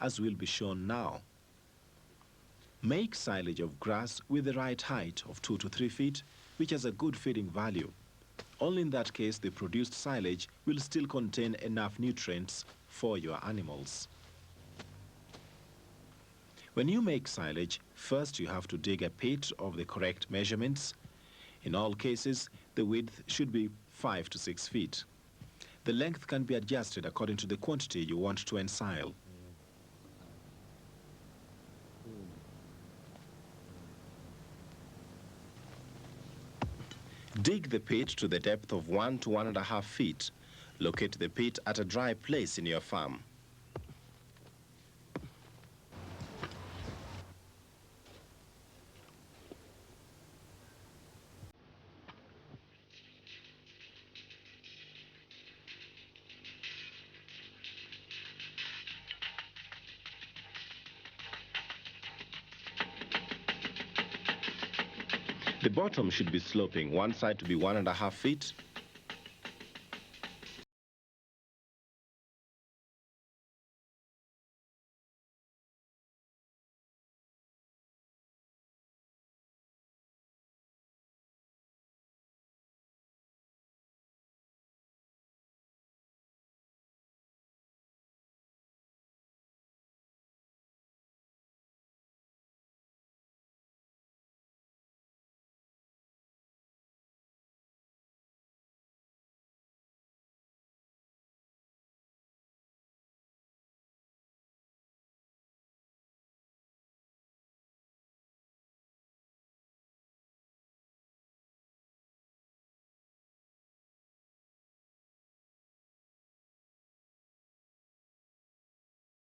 as will be shown now. Make silage of grass with the right height of 2 to 3 feet, which has a good feeding value. Only in that case the produced silage will still contain enough nutrients for your animals. When you make silage, first you have to dig a pit of the correct measurements. In all cases, the width should be 5 to 6 feet. The length can be adjusted according to the quantity you want to ensile. Dig the pit to the depth of 1 to 1.5 feet. Locate the pit at a dry place in your farm. The bottom should be sloping, one side to be 1.5 feet.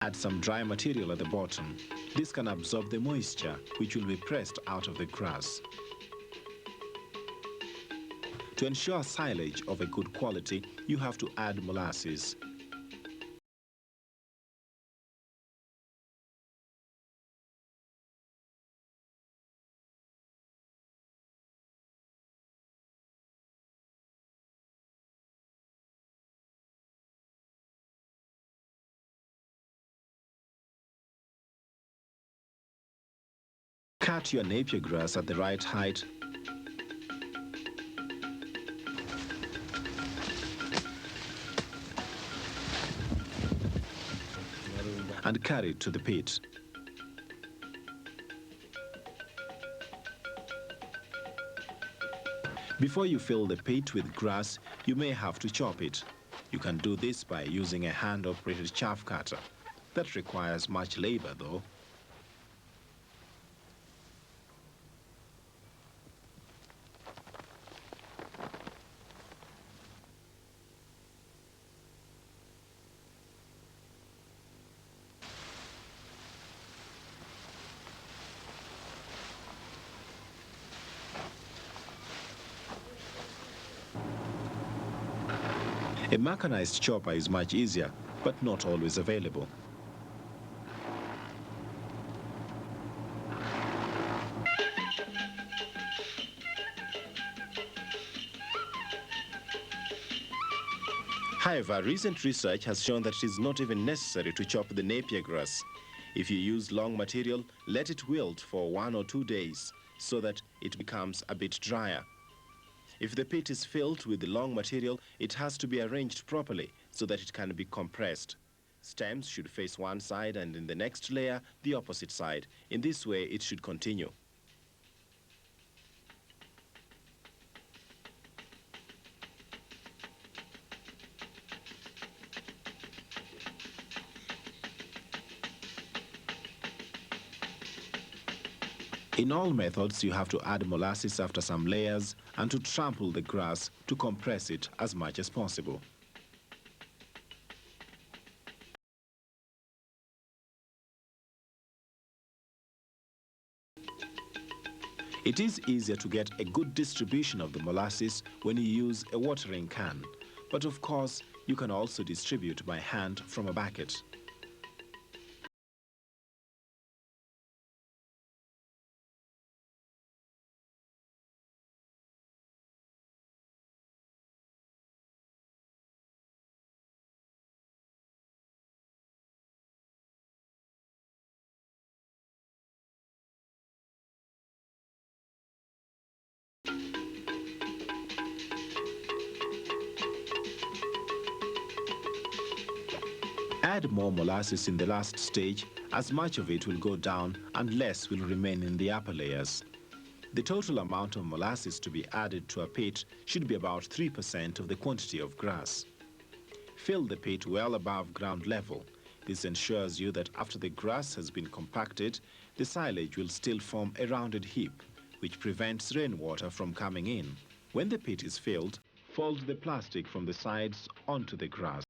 Add some dry material at the bottom. This can absorb the moisture, which will be pressed out of the grass. To ensure silage of a good quality, you have to add molasses. Cut your napier grass at the right height. And carry it to the pit. Before you fill the pit with grass, you may have to chop it. You can do this by using a hand-operated chaff cutter. That requires much labor, though. A mechanized chopper is much easier, but not always available. However, recent research has shown that it is not even necessary to chop the napier grass. If you use long material, let it wilt for 1 or 2 days so that it becomes a bit drier. If the pit is filled with the long material, it has to be arranged properly so that it can be compressed. Stems should face one side and in the next layer, the opposite side. In this way, it should continue. In all methods, you have to add molasses after some layers and to trample the grass to compress it as much as possible. It is easier to get a good distribution of the molasses when you use a watering can, but of course, you can also distribute by hand from a bucket. Add more molasses in the last stage, as much of it will go down and less will remain in the upper layers. The total amount of molasses to be added to a pit should be about 3% of the quantity of grass. Fill the pit well above ground level. This ensures you that after the grass has been compacted, the silage will still form a rounded heap, which prevents rainwater from coming in. When the pit is filled, fold the plastic from the sides onto the grass.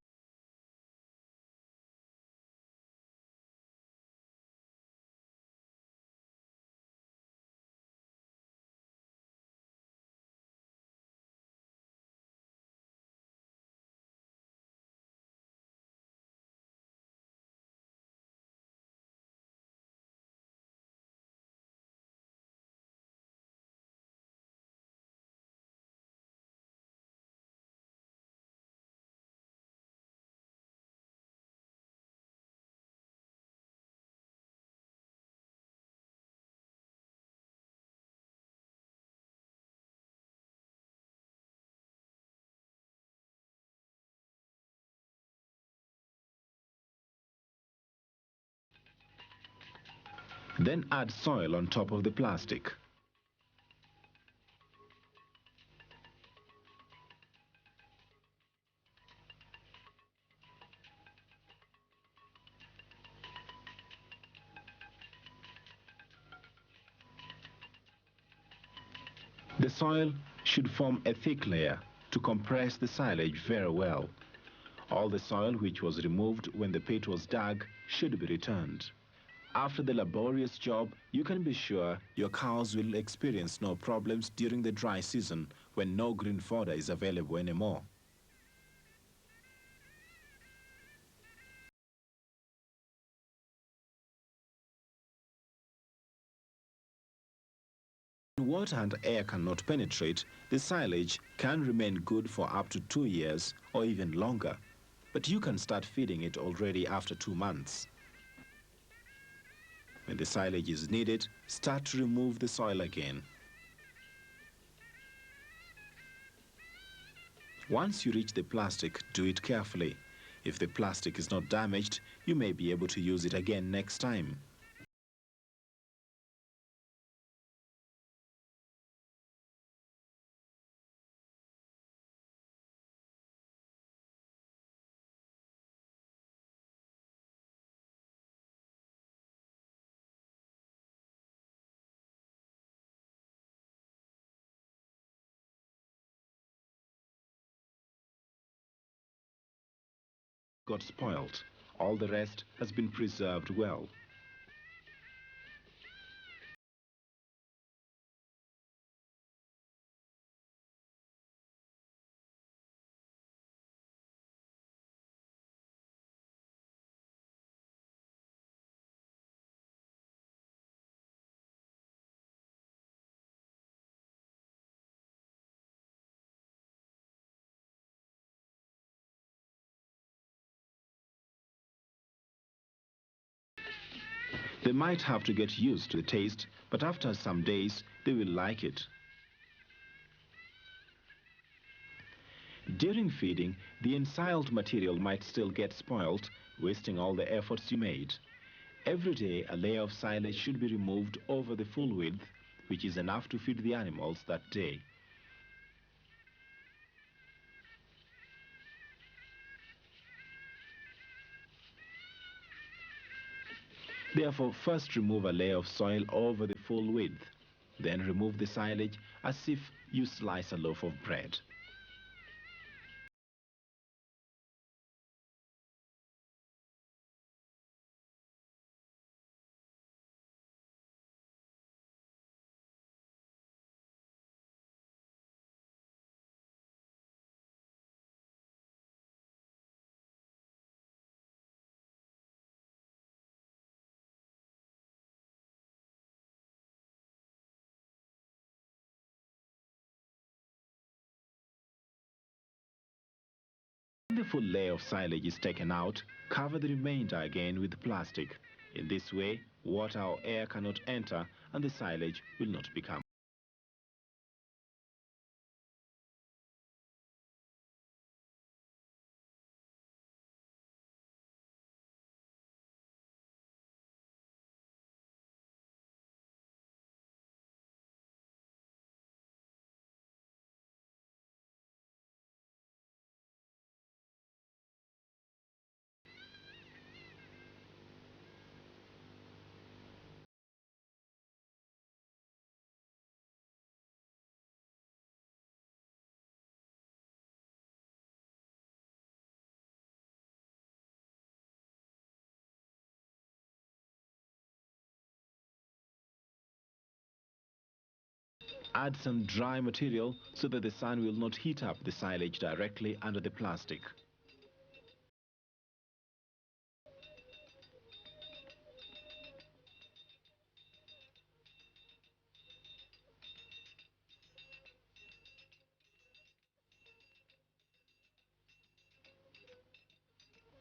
Then add soil on top of the plastic. The soil should form a thick layer to compress the silage very well. All the soil which was removed when the pit was dug should be returned. After the laborious job, you can be sure your cows will experience no problems during the dry season when no green fodder is available anymore. When water and air cannot penetrate, the silage can remain good for up to 2 years or even longer. But you can start feeding it already after 2 months. When the silage is needed, start to remove the soil again. Once you reach the plastic, do it carefully. If the plastic is not damaged, you may be able to use it again next time. Got spoiled. All the rest has been preserved well. They might have to get used to the taste, but after some days, they will like it. During feeding, the ensiled material might still get spoiled, wasting all the efforts you made. Every day, a layer of silage should be removed over the full width, which is enough to feed the animals that day. Therefore, first remove a layer of soil over the full width. Then remove the silage as if you slice a loaf of bread. When the full layer of silage is taken out, cover the remainder again with plastic. In this way, water or air cannot enter and the silage will not become Add some dry material so that the sun will not heat up the silage directly under the plastic.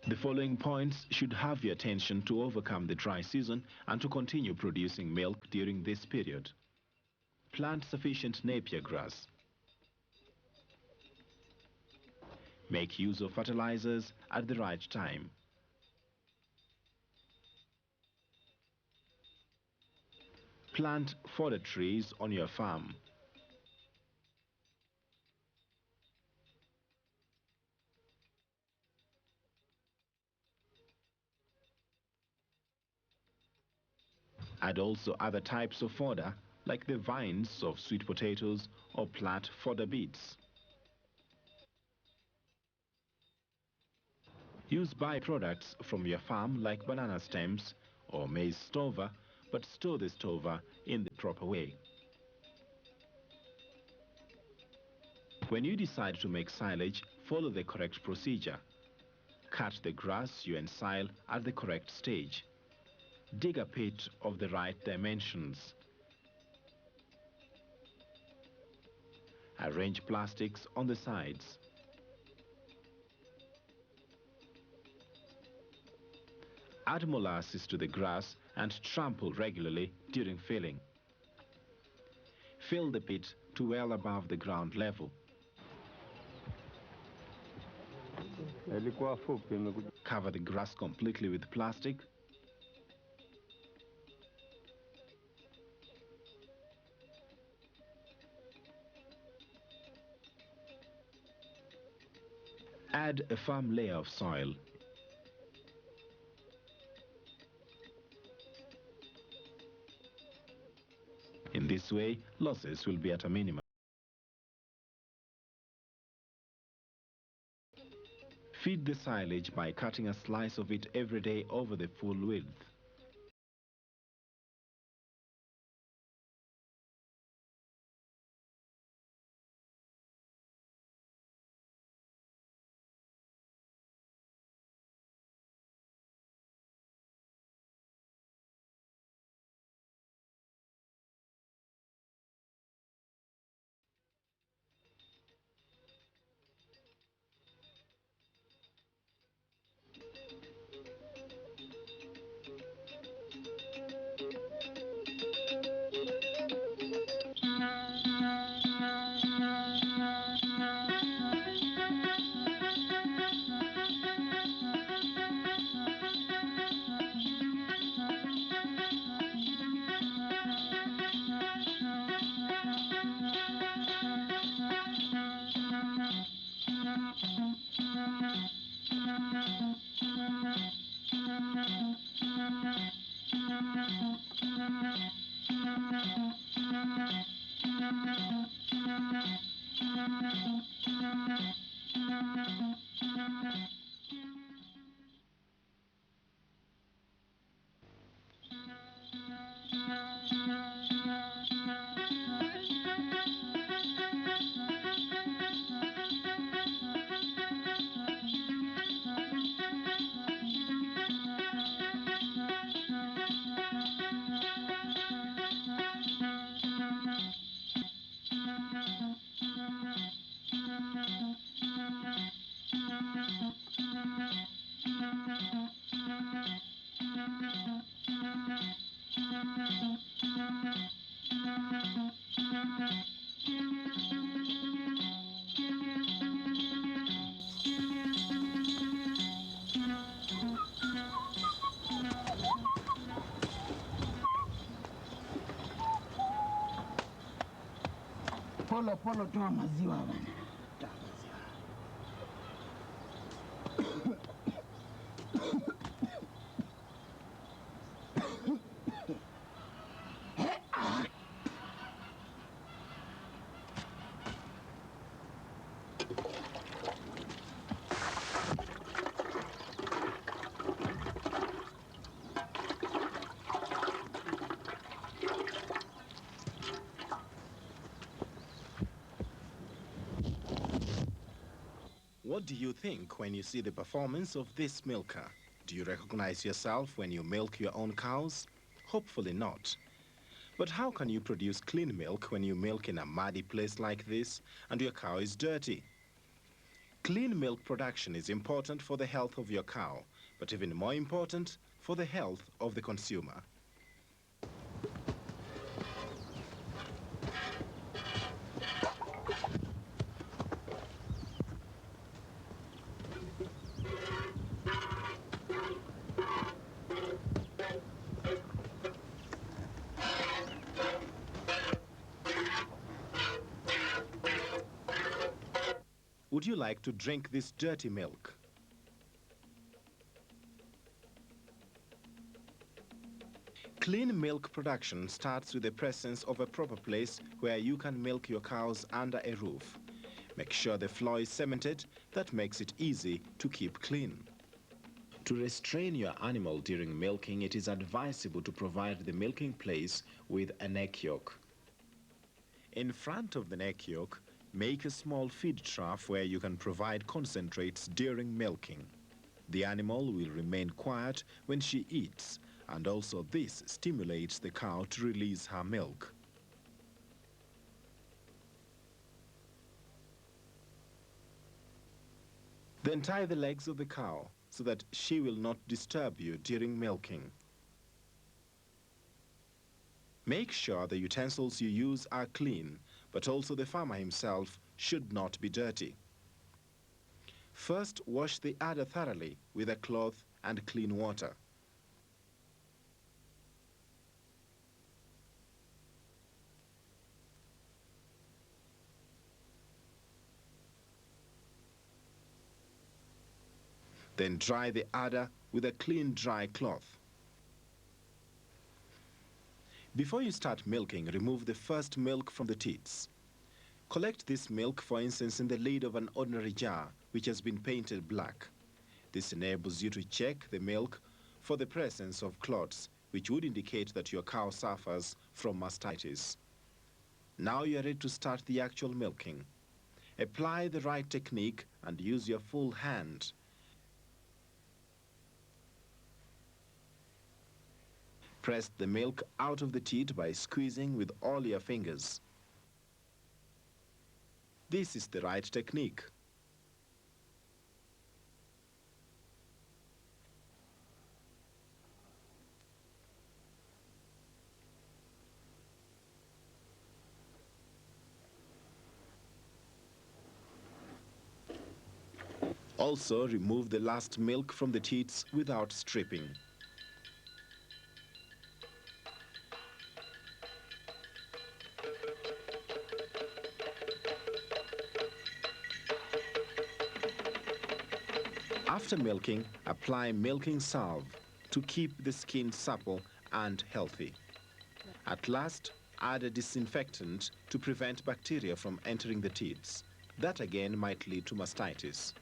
The following points should have your attention to overcome the dry season and to continue producing milk during this period. Plant sufficient Napier grass. Make use of fertilizers at the right time. Plant fodder trees on your farm. Add also other types of fodder like the vines of sweet potatoes or plant fodder beets. Use byproducts from your farm like banana stems or maize stover, but store the stover in the proper way. When you decide to make silage, follow the correct procedure. Cut the grass you ensile at the correct stage. Dig a pit of the right dimensions. Arrange plastics on the sides. Add molasses to the grass and trample regularly during filling. Fill the pit to well above the ground level. Cover the grass completely with plastic. Add a firm layer of soil. In this way, losses will be at a minimum. Feed the silage by cutting a slice of it every day over the full width. Polo polo, toa maziwa bana. Toa maziwa. What do you think when you see the performance of this milker? Do you recognize yourself when you milk your own cows? Hopefully not. But how can you produce clean milk when you milk in a muddy place like this and your cow is dirty? Clean milk production is important for the health of your cow, but even more important for the health of the consumer. Would you like to drink this dirty milk? Clean milk production starts with the presence of a proper place where you can milk your cows under a roof. Make sure the floor is cemented. That makes it easy to keep clean. To restrain your animal during milking, it is advisable to provide the milking place with a neck yoke. In front of the neck yoke, make a small feed trough where you can provide concentrates during milking. The animal will remain quiet when she eats, and also this stimulates the cow to release her milk. Then tie the legs of the cow so that she will not disturb you during milking. Make sure the utensils you use are clean, but also the farmer himself should not be dirty. First, wash the udder thoroughly with a cloth and clean water. Then dry the udder with a clean, dry cloth. Before you start milking, remove the first milk from the teats. Collect this milk, for instance, in the lid of an ordinary jar which has been painted black. This enables you to check the milk for the presence of clots, which would indicate that your cow suffers from mastitis. Now you are ready to start the actual milking. Apply the right technique and use your full hand. Press the milk out of the teat by squeezing with all your fingers. This is the right technique. Also, remove the last milk from the teats without stripping. After milking, apply milking salve to keep the skin supple and healthy. At last, add a disinfectant to prevent bacteria from entering the teats. That again might lead to mastitis.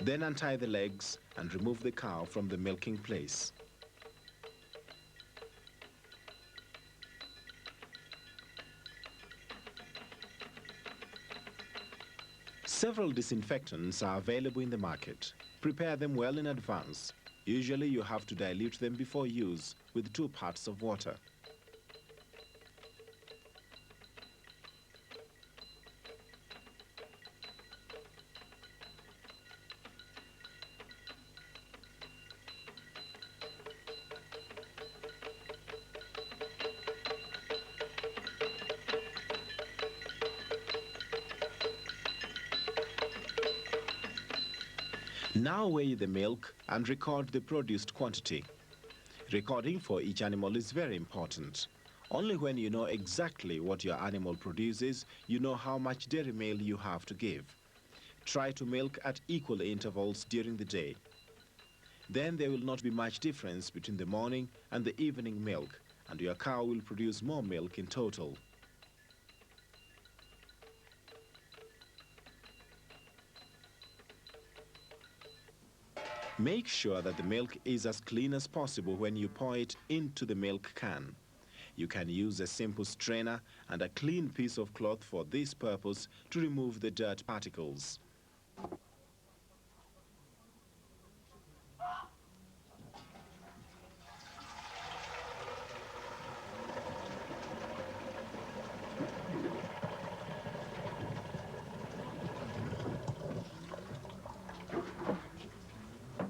Then untie the legs and remove the cow from the milking place. Several disinfectants are available in the market. Prepare them well in advance. Usually you have to dilute them before use with 2 parts of water. Now weigh the milk and record the produced quantity. Recording for each animal is very important. Only when you know exactly what your animal produces, you know how much dairy meal you have to give. Try to milk at equal intervals during the day. Then there will not be much difference between the morning and the evening milk, and your cow will produce more milk in total. Make sure that the milk is as clean as possible when you pour it into the milk can. You can use a simple strainer and a clean piece of cloth for this purpose to remove the dirt particles.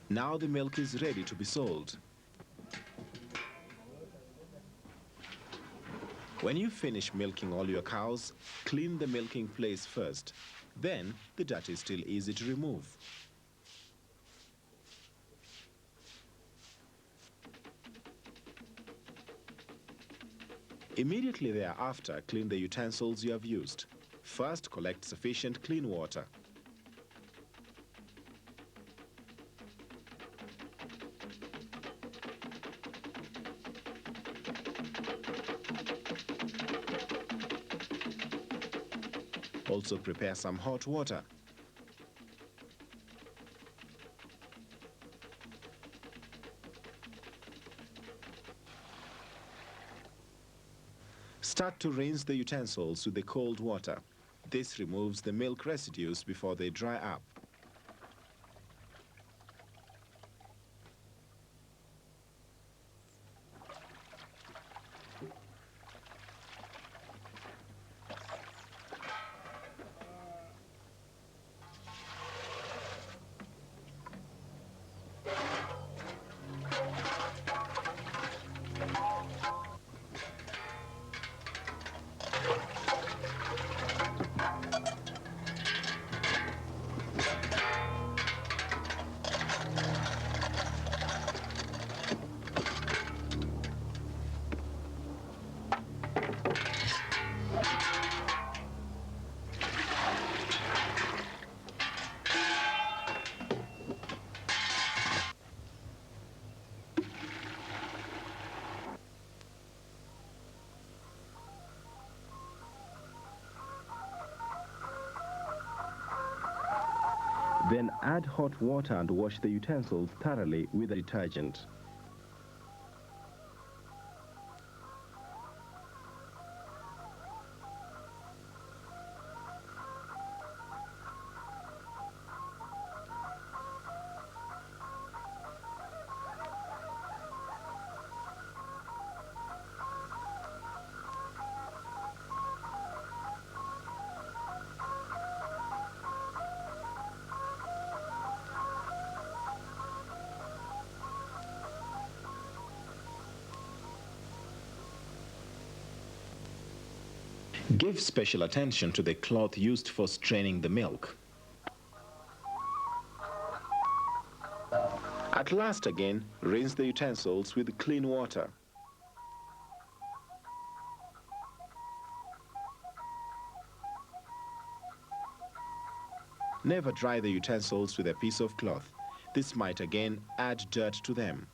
Now the milk is ready to be sold. When you finish milking all your cows, clean the milking place first. Then the dirt is still easy to remove. Immediately thereafter, clean the utensils you have used. First, collect sufficient clean water. Also prepare some hot water. Start to rinse the utensils with the cold water. This removes the milk residues before they dry up. Then add hot water and wash the utensils thoroughly with a detergent. Give special attention to the cloth used for straining the milk. At last again, rinse the utensils with clean water. Never dry the utensils with a piece of cloth. This might again add dirt to them.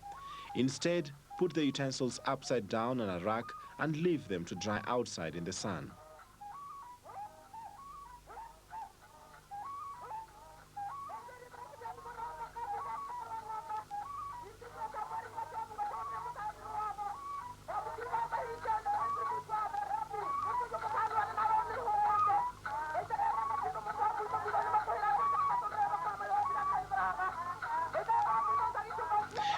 Instead, put the utensils upside down on a rack and leave them to dry outside in the sun.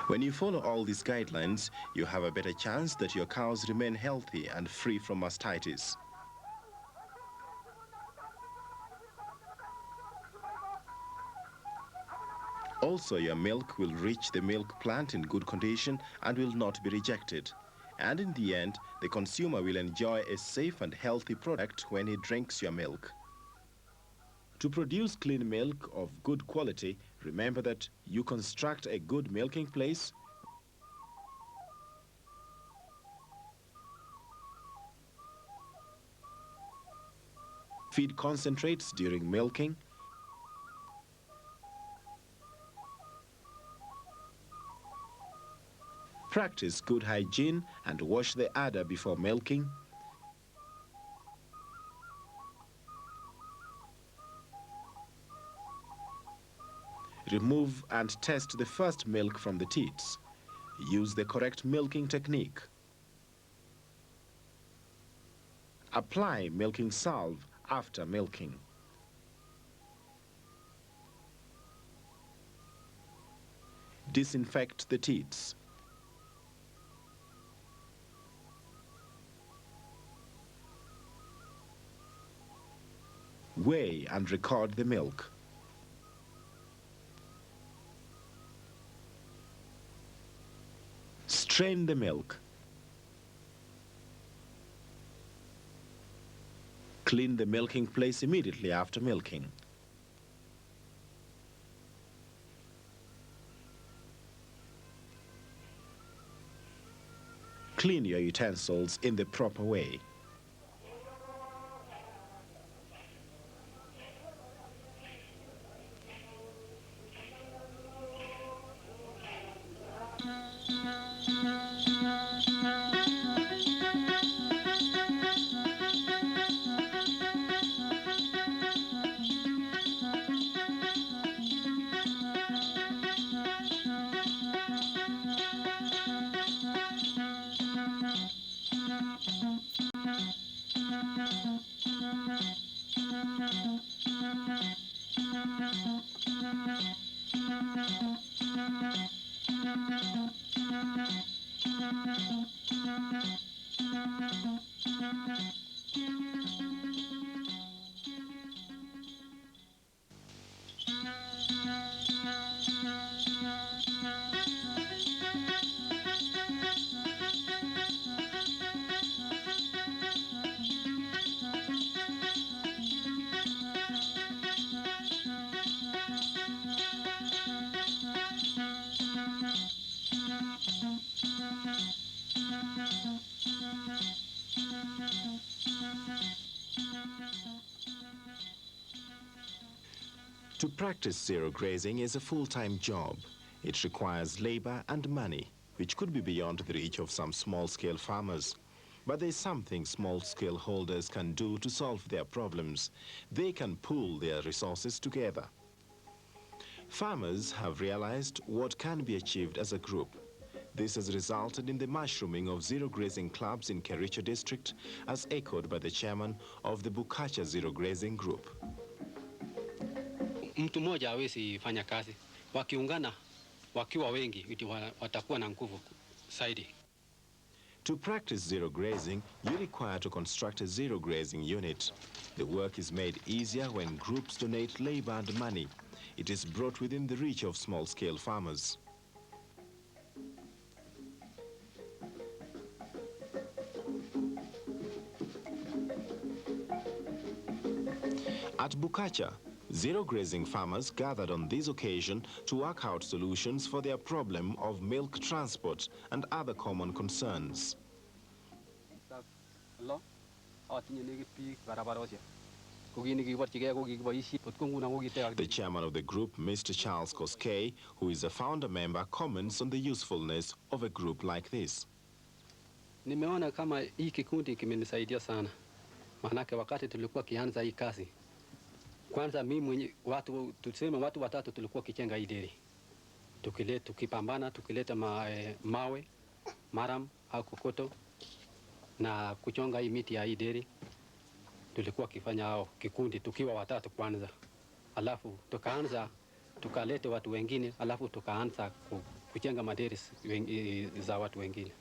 When you follow all these guidelines, you have a better chance that your cows remain healthy and free from mastitis. Also, your milk will reach the milk plant in good condition and will not be rejected. And in the end, the consumer will enjoy a safe and healthy product when he drinks your milk. To produce clean milk of good quality, remember that you construct a good milking place, feed concentrates during milking, practice good hygiene and wash the udder before milking, remove and test the first milk from the teats. Use the correct milking technique. Apply milking salve after milking. Disinfect the teats. Weigh and record the milk. Strain the milk. Clean the milking place immediately after milking. Clean your utensils in the proper way. To practice zero grazing is a full-time job. It requires labor and money, which could be beyond the reach of some small-scale farmers. But there's something small-scale holders can do to solve their problems. They can pool their resources together. Farmers have realized what can be achieved as a group. This has resulted in the mushrooming of zero grazing clubs in Kericho district, as echoed by the chairman of the Bukacha Zero Grazing Group. Mtu mmoja hawezi fanya kazi. Wakiungana, wakiwa wengi, watakuwa na nguvu zaidi. To practice zero grazing, you require to construct a zero grazing unit. The work is made easier when groups donate labor and money. It is brought within the reach of small-scale farmers. At Bukacha, zero grazing farmers gathered on this occasion to work out solutions for their problem of milk transport and other common concerns. The chairman of the group, Mr. Charles Koskei, who is a founder member, comments on the usefulness of a group like this. Nimeona kama hii kikundi kimenisaidia sana. Maanake wakati tulikuwa kianza hii kazi, kwanza mimi mwenye watu watatu tulikuwa kijenga hii deri. Tukipambana tukileta mawe, maram au kokoto na kuchonga hii miti ya hii deri. Tulikuwa kifanya kikundi tukiwa watatu kwanza. Alafu tukalete watu wengine, alafu tukaanza kujenga maderi za watu wengine.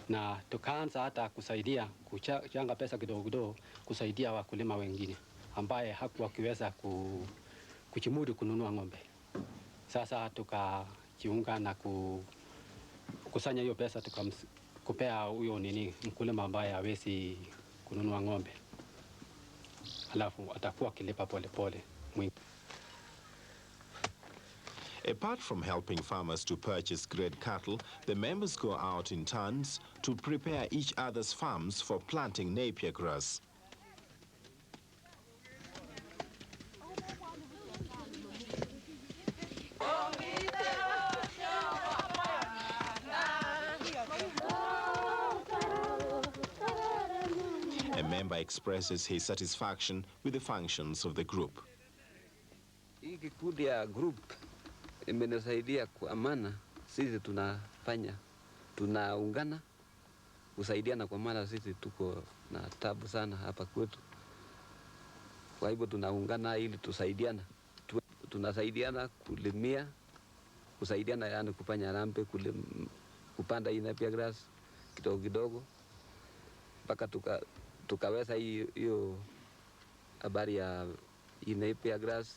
Na tukaanza hata kusaidia kuchanga pesa kidogo kidogo kusaidia wakulima wengine ambaye hakuwa kiweza kuchimudu kununua ng'ombe. Sasa tukajiunga na kusanya hiyo pesa tukakupea huyo mkulima ambaye hawezi kununua ng'ombe. Alafu atakuwa kilipa pole pole. Apart from helping farmers to purchase grade cattle, the members go out in turns to prepare each other's farms for planting napier grass. A member expresses his satisfaction with the functions of the group. Hii kikundi ya group imenisaidia kwa maana sisi tunaungana kusaidiana kwa maana sisi tuko na tabu sana hapa kwetu. Kwa hivyo tunaungana ili tusaidiana. Tunasaidiana kulimia, kusaidiana yani kufanya rampe, kupanda hii napier grass kidogo kidogo mpaka tukaweza hiyo habari ya hii napier grass.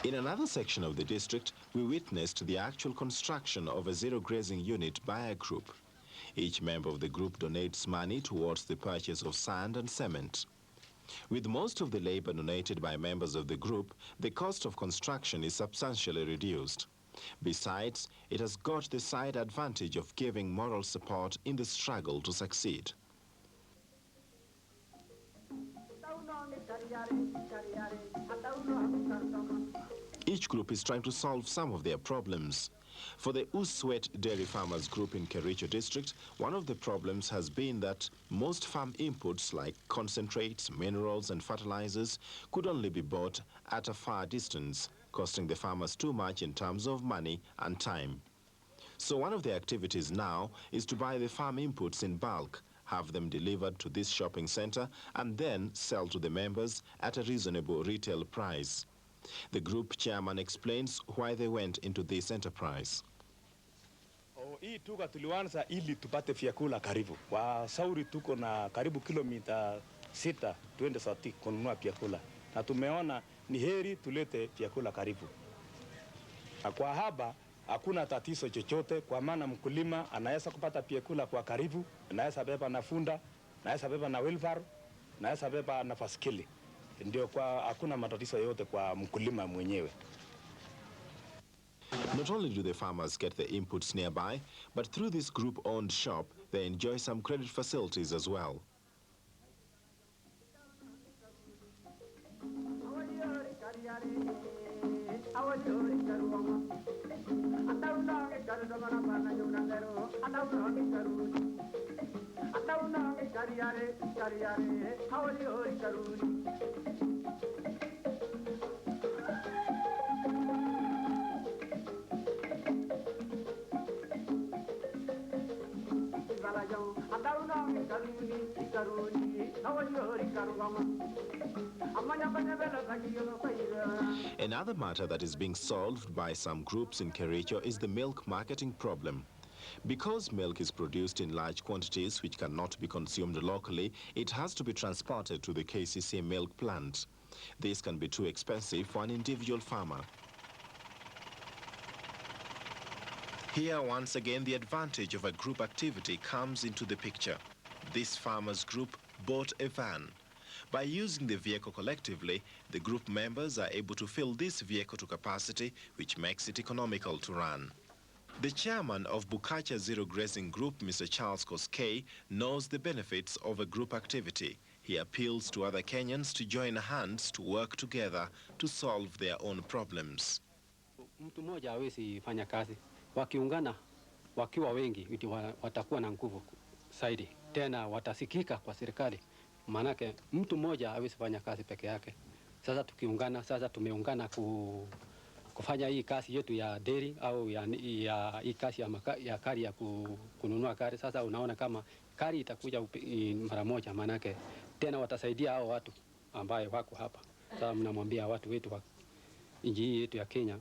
In another section of the district, we witnessed the actual construction of a zero grazing unit by a group. Each member of the group donates money towards the purchase of sand and cement. With most of the labor donated by members of the group, the cost of construction is substantially reduced. Besides, it has got the side advantage of giving moral support in the struggle to succeed. Each group is trying to solve some of their problems. For the Uswet Dairy Farmers Group in Kericho District, one of the problems has been that most farm inputs like concentrates, minerals and fertilizers could only be bought at a far distance, costing the farmers too much in terms of money and time. So one of the activities now is to buy the farm inputs in bulk, have them delivered to this shopping center, and then sell to the members at a reasonable retail price. The group chairman explains why they went into this enterprise. Hii tuka tulianza ili tupate vyakula karibu. Kwa Sauri tuko na karibu kilomita 6 twende Soti kununua vyakula. Na tumeona ni heri tulete vyakula karibu. Na kwa haba hakuna tatizo chochote kwa maana mkulima anaweza kupata vyakula kwa karibu, anaweza beba na funda, anaweza beba na wheelbarrow, anaweza beba na baskeli. Ndio kwa hakuna matatizo yote kwa mkulima mwenyewe. Not only do the farmers get the inputs nearby, but through this group-owned shop, they enjoy some credit facilities as well. Another matter that is being solved by some groups in Kericho is the milk marketing problem. Because milk is produced in large quantities which cannot be consumed locally, it has to be transported to the KCC milk plant. This can be too expensive for an individual farmer. Here, once again, the advantage of a group activity comes into the picture. This farmers group bought a van. By using the vehicle collectively, the group members are able to fill this vehicle to capacity, which makes it economical to run. The chairman of Bukacha Zero Grazing Group, Mr. Charles Koskei, knows the benefits of a group activity. He appeals to other Kenyans to join hands to work together to solve their own problems. Mtu mmoja hawezi fanya kazi. Wakiungana, wakiwa wengi, watakuwa na nguvu zaidi. Tena watasikika kwa serikali. Maanake mtu mmoja hawezi fanya kazi peke yake. Sasa tukiungana, sasa tumeungana kufanya hii kazi yetu ya dairy au ya hii kazi ya kari ya kununua kari. Sasa unaona kama kari itakuja mara moja, maanake tena watasaidia hao watu ambaye wako hapa. Sasa mnamwambia watu wetu wa nchi hii yetu ya Kenya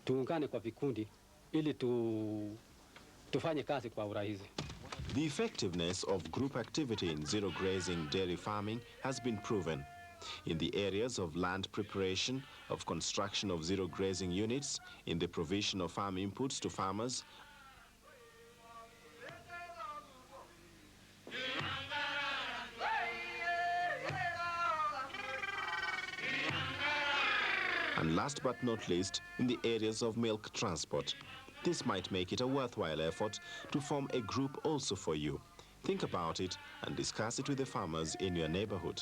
tuungane kwa vikundi ili tufanye kazi kwa urahisi. The effectiveness of group activity in zero grazing dairy farming has been proven. In the areas of land preparation, of construction of zero grazing units, in the provision of farm inputs to farmers, and last but not least, in the areas of milk transport. This might make it a worthwhile effort to form a group also for you. Think about it and discuss it with the farmers in your neighborhood.